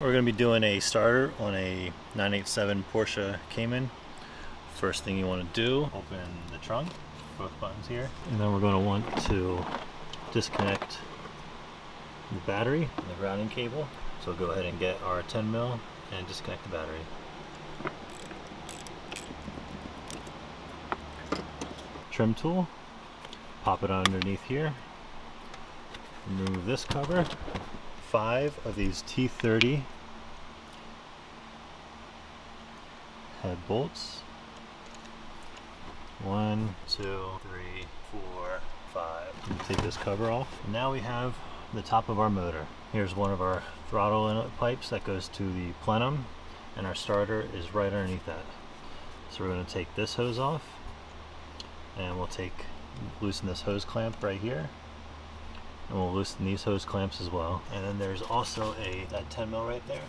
We're going to be doing a starter on a 987 Porsche Cayman. First thing you want to do, open the trunk, both buttons here, and then we're going to want to disconnect the battery and the grounding cable. So go ahead and get our 10 mil and disconnect the battery. Trim tool, pop it underneath here, remove this cover. 5 of these T30 head bolts. 1, 2, 3, 4, 5. Take this cover off. Now we have the top of our motor. Here's one of our throttle inlet pipes that goes to the plenum, and our starter is right underneath that. So we're going to take this hose off, and we'll loosen this hose clamp right here. And we'll loosen these hose clamps as well. And then there's also that 10 mil right there.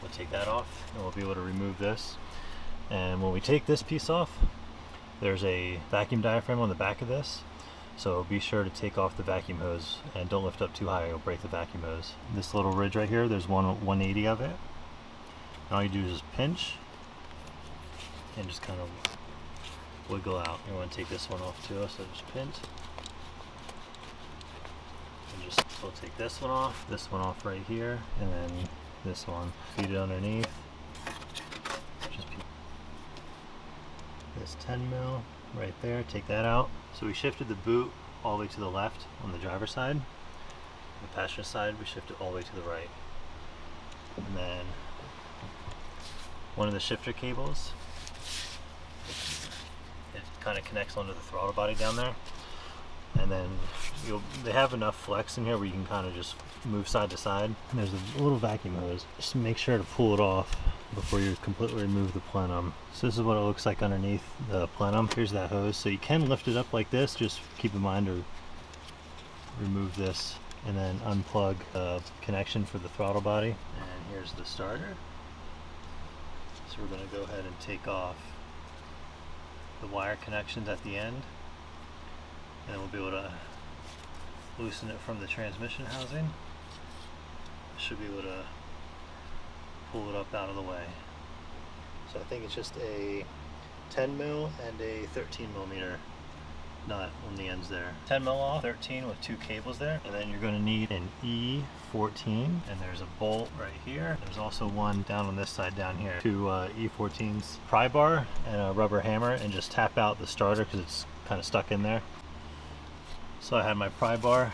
We'll take that off and we'll be able to remove this. And when we take this piece off, there's a vacuum diaphragm on the back of this. So be sure to take off the vacuum hose and don't lift up too high, you'll break the vacuum hose. This little ridge right here, there's 180 of it. And all you do is just pinch and just kind of wiggle out. You want to take this one off too, so just pinch. We'll take this one off right here, and then this one. Feed it underneath. Just this 10 mil right there, take that out. So we shifted the boot all the way to the left on the driver's side. The passenger side, we shifted all the way to the right. And then one of the shifter cables, it kind of connects onto the throttle body down there. And then they have enough flex in here where you can kind of just move side to side. And there's a little vacuum hose. Just make sure to pull it off before you completely remove the plenum. So this is what it looks like underneath the plenum. Here's that hose. So you can lift it up like this. Just keep in mind to remove this and then unplug the connection for the throttle body. And here's the starter. So we're going to go ahead and take off the wire connections at the end. And we'll be able to loosen it from the transmission housing. Should be able to pull it up out of the way. So I think it's just a 10 mil and a 13 millimeter nut on the ends there. 10 mil off, 13 with 2 cables there. And then you're going to need an E14, and there's a bolt right here. There's also one down on this side down here. 2 E14s, pry bar and a rubber hammer, and just tap out the starter because it's kind of stuck in there. So I had my pry bar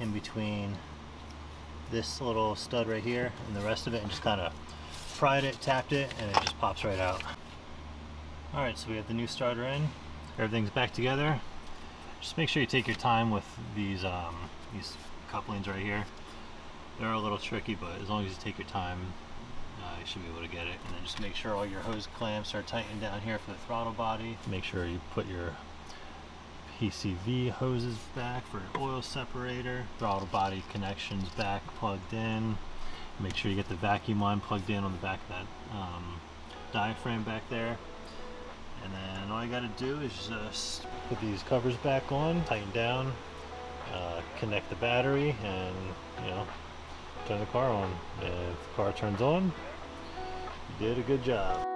in between this little stud right here and the rest of it, and just kind of pried it, tapped it, and it just pops right out. Alright, so we have the new starter in. Everything's back together. Just make sure you take your time with these couplings right here. They're a little tricky, but as long as you take your time, you should be able to get it. And then just make sure all your hose clamps are tightened down here for the throttle body. Make sure you put your PCV hoses back for an oil separator. Throttle body connections back plugged in. Make sure you get the vacuum line plugged in on the back of that diaphragm back there. And then all you got to do is just put these covers back on, tighten down, connect the battery, and turn the car on. And if the car turns on, you did a good job.